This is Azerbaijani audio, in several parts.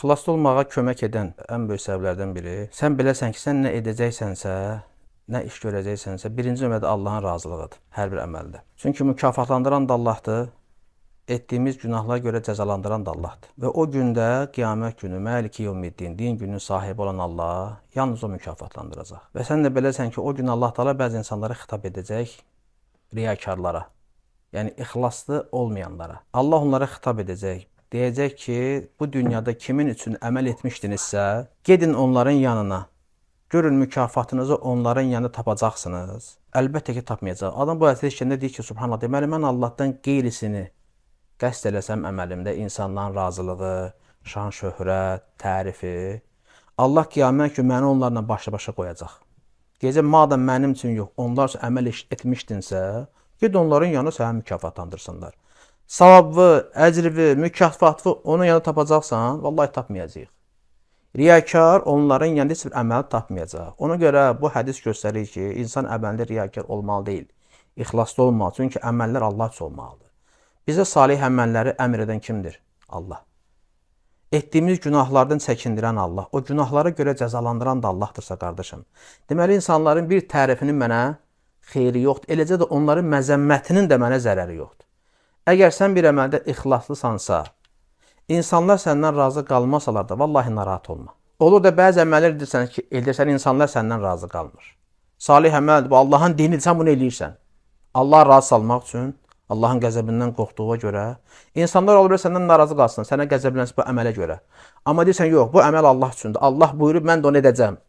İxlaslı olmağa kömək edən ən böyük səbəblərdən biri, sən biləsən ki, sən nə edəcəksənsə, nə iş görəcəksənsə, birinci növbədə Allahın razılığıdır hər bir əməldə. Çünki mükafatlandıran da Allahdır, etdiyimiz günahlara görə cəzalandıran da Allahdır. Və o gündə, qiyamət günü, Maliki yevmiddin, din gününün sahibi olan Allah yalnız o mükafatlandıracaq. Və sən də biləsən ki, o gün Allah Taala bəzi insanlara xitab edəcək, riyakarlara, yəni ixlaslı olmayanlara. Allah onlara xitab edəcək. Deyəcək ki, bu dünyada kimin üçün əməl etmişdinizsə, gedin onların yanına. Görün mükafatınızı onların yanında tapacaqsınız. Əlbəttə ki, tapmayacaq. Adam bu ayətdə işləndə deyir ki, subhanallah, deməli mən Allahdan qeyrisini qəsd eləsəm əməlimdə insanların razılığı, şan, şöhrət, tərifi. Allah qiyamət günü məni onlarla başa-başa qoyacaq. Deyəcək, madəm mənim üçün yox, onlar üçün əməl etmişdinsə, ged onların yanına səni mükafatlandırsınlar. Savabı, əcrivi, mükafatı onun yanında tapacaqsan, vallahi tapmayacaq. Riyakar onların yanında heç bir əməl tapmayacaq. Ona görə bu hədis göstərir ki, insan əməldə riyakar olmalı deyil, ixlaslı olmalı. Çünki əməllər Allah üçün olmalıdır. Bizə salih əməlləri əmr edən kimdir? Allah. Etdiyimiz günahlardan çəkindirən Allah, o günahlara görə cəzalandıran da Allahdırsa, qardaşım. Deməli, insanların bir tərifinin mənə xeyri yoxdur, eləcə də onların məzəmmətinin də mənə zərəri yoxdur. Əgər sən bir əməldə ixlaslısansa, insanlar səndən razı qalmasalar da, vallahi narahat olma. Olur da bəzi əməllər edirsən, insanlar səndən razı qalmır. Salih əməldir, bu Allahın dinidir, sən bunu eləyirsən. Allahı razı salmaq üçün, Allahın qəzəbindən qorxduğuna görə, insanlar olur səndən narazı qalsın, sənə qəzəblənsin bu əmələ görə. Amma deyirsən, yox, bu əməl Allah üçündür. Allah buyurub, mən də onu edəcəm.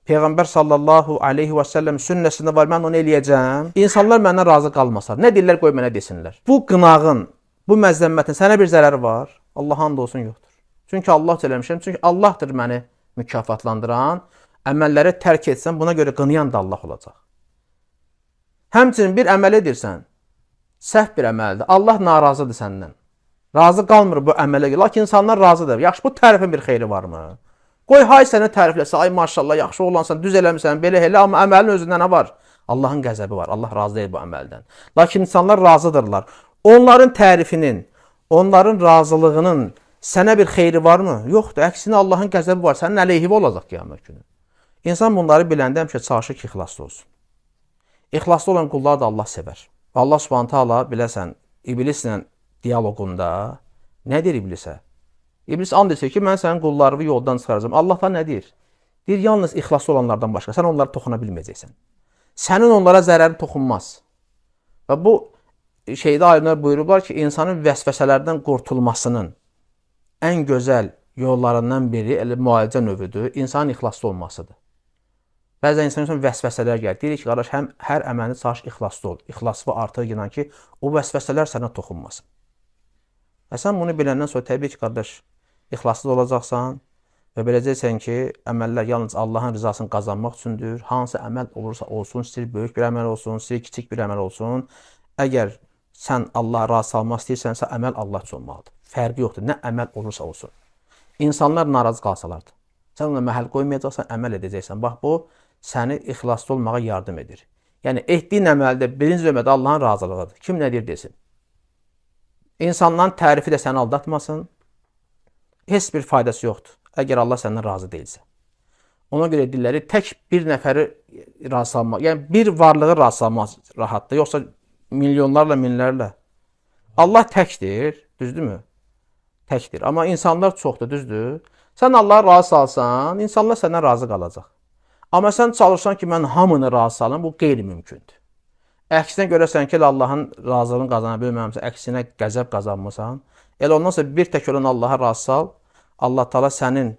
Peyğəmbər sallallahu aleyhi və səlləm sünnəsində var, mən onu eləyəcəm. İnsanlar məndən razı qalmasar. Nə deyirlər, qoy mənə desinlər. Bu qınağın, bu məzəmmətin sənə bir zərəri var. Allah and olsun yoxdur. Çünki Allah eləmişəm, çünki Allahdır məni mükafatlandıran. Əməlləri tərk etsən, buna görə qınayan da Allah olacaq. Həmçinin bir əməl edirsən, səhv bir əməldir. Allah narazıdır səndən. Razı qalmır bu əmələ görə. Lakin insanlar razıdır. Yaxşı, bu tərifin bir xeyri varmı? Qoy hay səni tərifləsə, ay maşallah, yaxşı olansan, düz eləmirsən, belə elə, amma əməlin özündə nə var? Allahın qəzəbi var, Allah razı deyil bu əməldən. Lakin insanlar razıdırlar. Onların tərifinin, onların razılığının sənə bir xeyri varmı? Yoxdur, əksinə Allahın qəzəbi var, sənin əleyhivə olacaq qiyamət günü. İnsan bunları biləndə həmişə çalışır ki, ixlaslı olsun. İxlaslı olan qulları da Allah sevər. Allah Subhanahu taala biləsən, iblislə diyaloqunda nə deyir iblisə? İblis and etsə ki, mən sənin qullarını yoldan çıxaracağım. Allah da nə deyir? Deyir, yalnız ixlaslı olanlardan başqa, sən onlara toxuna bilməyəcəksən. Sənin onlara zərəri toxunmaz. Və bu şeydə alimlər buyurublar ki, insanın vəsvəsələrdən qurtulmasının ən gözəl yollarından biri, elə müalicə növüdür, insanın ixlaslı olmasıdır. Bəzən insan üçün vəsvəsələr gəlir. Deyir ki, qardaş, hər əməlini çalış ixlaslı ol. İxlaslı artıq inan ki, o vəsvəsələr sənə toxunmasın. Və sən bunu biləndən sonra təbii ki, qardaş, ixlaslı olacaqsan və biləcəksən ki, əməllər yalnız Allahın rızasını qazanmaq üçündür. Hansı əməl olursa olsun, istəyir böyük bir əməl olsun, istəyir kiçik bir əməl olsun. Əgər sən Allah'a razı salmaq istəyirsənsə, əməl Allah üçün olmalıdır. Fərqi yoxdur, nə əməl olursa olsun. İnsanlar narazı qalsalardır. Sən ona məhəl qoymayacaqsan, əməl edəcəksən. Bax, bu səni ixlaslı olmağa yardım edir. Yəni, etdiyin əməldə birinci növbədə Allahın razılığıdır. Kim nə deyir desin. İnsanların tərifi də səni aldatmasın. Heç bir faydası yoxdur, əgər Allah səndən razı deyilsə. Ona görə dilləri tək bir nəfəri razı salmaq, yəni bir varlığı razı salmaq rahatdır, yoxsa milyonlarla, minlərlə. Allah təkdir, düzdürmü? Təkdir, amma insanlar çoxdur, düzdür? Sən Allah'a razı salsan, insanlar səndən razı qalacaq. Amma sən çalışsan ki, mən hamını razı salım, bu qeyri-mümkündür. Əksinə görəsən ki, Allahın razılığını qazana bilməmişsən, əksinə qəzəb qazanmısan. Elə ondan sonra bir tək olan Allah'a razı sal, Allah Taala sənin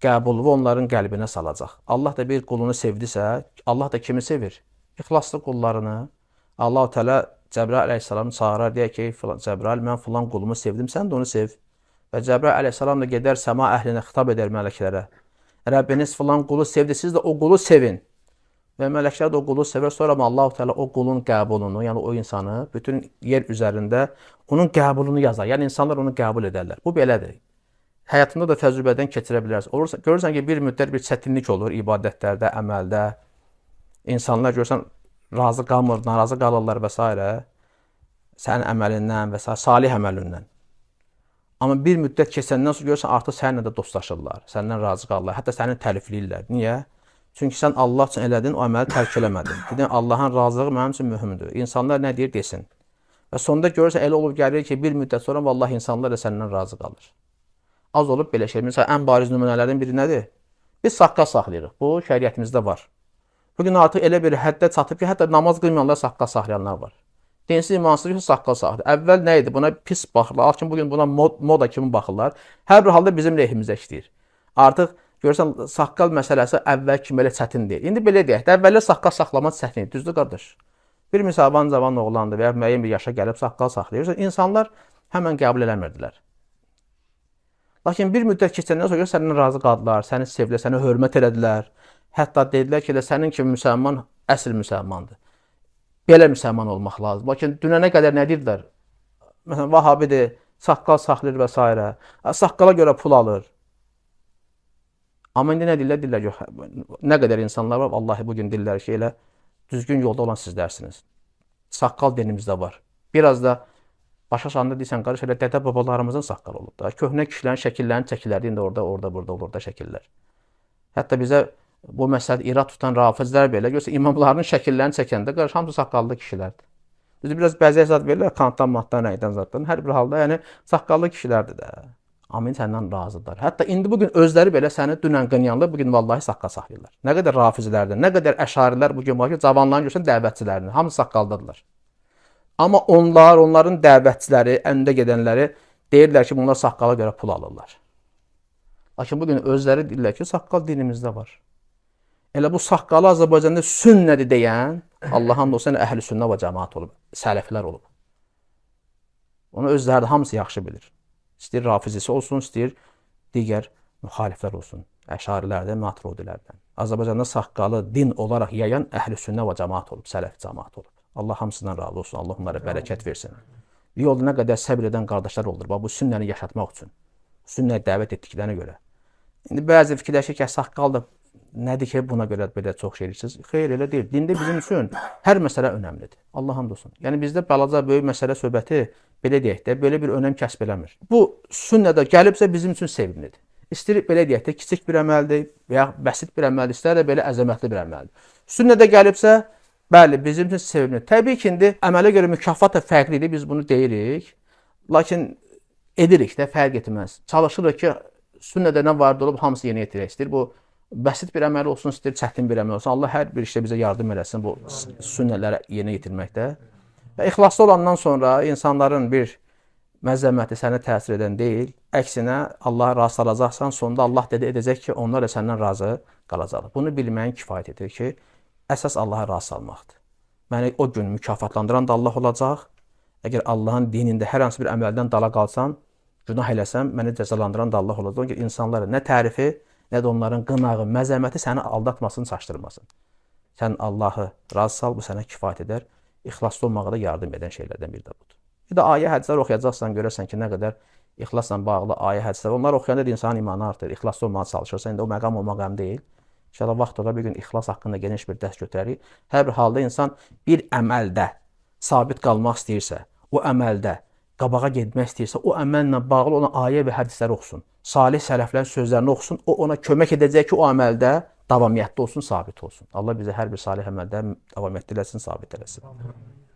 qəbulunu onların qəlbinə salacaq. Allah da bir qulunu sevdisə, Allah da kimi sevir? İxlaslı qullarını. Allah Taala Cəbrail əleyhissalamı çağırar, deyər ki, Cəbrail, mən filan qulumu sevdim, sən də onu sev. Və Cəbrail əleyhissalam da gedər səma əhlinə xitab edər mələklərə. Rəbbiniz filan qulu sevdi, siz də o qulu sevin. Və mələklər də o qulu sevər, sonra Allah-u Teala o qulun qəbulunu, yəni o insanı bütün yer üzərində onun qəbulunu yazar. Yəni insanlar onu qəbul edərlər. Bu belədir. Həyatında da təcrübədən keçirə bilərsən. Görürsən ki, bir müddət bir çətinlik olur ibadətlərdə, əməldə. İnsanlar görürsən razı qalmır, narazı qalırlar və s. Sənin əməlindən və s. salih əməlindən. Amma bir müddət keçəndən sonra görürsən artıq səninlə də dostlaşırlar, səndən razı qalırlar, hətta səni tərifləyirlər. Niyə? Çünki sən Allah üçün elədin, o əməli tərk eləmədin. Dedin, Allahın razılığı mənim üçün mühümdür. İnsanlar nə deyir, desin. Və sonunda görürsən, elə olub gəlir ki, bir müddət sonra vallahi insanlar da səndən razı qalır. Az olub belə şey. Məsələn, ən bariz nümunələrdən biri nədir? Biz saqqal saxlayırıq. Bu, şəriətimizdə var. Bugün artıq elə bir həddə çatıb ki, hətta namaz qılmayanlar saqqal saxlayanlar var. Dinsiz, imansız ki, saqqal saxlayır. Əvvəl nə idi? Buna pis baxırlar. Lakin bugün buna moda kimi baxırlar. Hər bir halda bizim lehimizə işləyir. Artıq görürsən, saqqal məsələsi əvvəl kimi belə çətin deyil. İndi belə deyək də, əvvəllər saqqal saxlamaq çətin idi. Düzdür, qardaş? Bir müsaban cavan oğlandı və ya müəyyən bir yaşa gəlib saqqal saxlayırsa, insanlar həmən qəbul eləmirdilər. Lakin bir müddət keçəndən sonra səndən razı qaldılar, səni sevdilər, sənə hörmət elədilər. Hətta dedilər ki, sənin kimi müsəlman əsl müsəlmandır. Belə müsəlman olmaq lazım. Lakin dünənə qədər nə deyirlər? Məsələn, Vahabidir, saqqal saxlayır və s. Saqqala görə pul alır. Amma indi nə deyirlər? Deyirlər, yox, nə qədər insanlar var, vallahi bugün deyirlər ki, elə düzgün yolda olan sizlərsiniz. Saqqal dinimizdə var. Biraz da başa salanda deyirsən, qardaş, elə dədə babalarımızın saqqalı olub da. Köhnə kişilərin şəkillərini çəkirlərdi, indi orada, burada şəkillər. Hətta bizə bu məsələdə irad tutan rafizlər belə görürsə, imamlarının şəkillərini çəkəndə qardaş, hamısı saqqallı kişilərdir. Düzdür, biraz bəzək zad verirlər, kantdan, matdan, rəydən zaddan. Hər bir halda, yəni saqqallı kişilərdir də. Amin səndən razıdır. Hətta indi bugün özləri belə səni dünən qınyanlar, bugün vallahi saqqal saxlayırlar. Nə qədər rafizlərdir, nə qədər əşarilər bugün var ki, cavanların görsən dəvətçilərini, hamısı saqqaldadırlar. Amma onların dəvətçiləri, əndə gedənləri deyirlər ki, bunlar saqqala görə pul alırlar. Lakin bugün özləri deyirlər ki, saqqal dinimizdə var. Elə bu saqqalı Azərbaycanda sünnədir deyən, Allah'ın olsun əhl-i sünnə və cəmaat olub, sələflər olub. Onu özləri də hamısı yaxşı bilir. İstəyir rafizisi olsun, istəyir digər müxaliflər olsun. Əşarilərdən, maturidilərdən. Azərbaycanda saqqalı din olaraq yayan əhl-i sünnə və cəmaat olub, sələf cəmaat olub. Allah hamısından razı olsun, Allah onlara bərəkət versin. Bir yolda nə qədər səbir edən qardaşlar olur, bu sünnəni yaşatmaq üçün. Sünnəyə dəvət etdiklərinə görə. İndi bəzi fikirləşir ki, saqqal da nədir ki, buna görə belə çox şey edirsiniz? Xeyr, elə deyil. Dində bizim üçün hər məsələ önəmlidir. Allah hamd olsun. Yəni bizdə balaca, böyük məsələ söhbəti belə deyək də, belə bir önəm kəsb eləmir. Bu sünnədə gəlibsə bizim üçün sevimlidir. İstəyir belə deyək də, kiçik bir əməldir və ya bəsit bir əməldir, istər də belə əzəmətli bir əməldir. Sünnədə gəlibsə, bəli, bizim üçün sevimlidir. Təbii ki, indi əmələ görə mükafat da fərqlidir, biz bunu deyirik. Lakin edirik də, fərq etməz. Çalışırıq ki, sünnədə nə vardı olub, hamısı yeni yetirək. İstəyir bu bəsit bir əməl olsun, istəyir çətin bir əməl olsun. Allah hər bir işdə bizə yardım eləsin bu sünnələri yeni yetirməkdə. Və ixlaslı olandan sonra insanların bir məzəmməti sənə təsir edən deyil. Əksinə Allaha razı salacaqsan, sonunda Allah edəcək ki, onlar da səndən razı qalacaq. Bunu bilməyin kifayət edir ki, əsas Allaha razı salmaqdır. Məni o gün mükafatlandıran da Allah olacaq. Əgər Allahın dinində hər hansı bir əməldən dala qalsam, günah eləsəm, məni cəzalandıran da Allah olacaq. Ki, insanlara nə tərifi, nə də onların qınağı, məzəməti səni aldatmasın, çaşdırmasın. Sən Allahı razı sal, bu sənə kifayət edər. İxlaslı olmağa da yardım edən şeylərdən biri də budur. Bir də ayə hədislər oxuyacaqsan, görərsən ki, nə qədər ixlasla bağlı ayə hədislər. Onlar oxuyanda da insanın imanı artır. İxlaslı olmağa çalışırsan, indi o məqam o məqam deyil. İnşallah vaxt olar bir gün ixlas haqqında geniş bir dərs götürərik. Hər bir halda insan bir əməldə sabit qalmaq istəyirsə, o əməldə qabağa getmək istəyirsə, o əməllə bağlı ona ayə və hədisləri oxusun. Salih sələflərin sözlərini oxusun. O ona kömək edəcək ki, o əməldə davamiyyətli olsun, sabit olsun. Allah bizə hər bir salih əməldə davamiyyətli eləsin, sabit eləsin.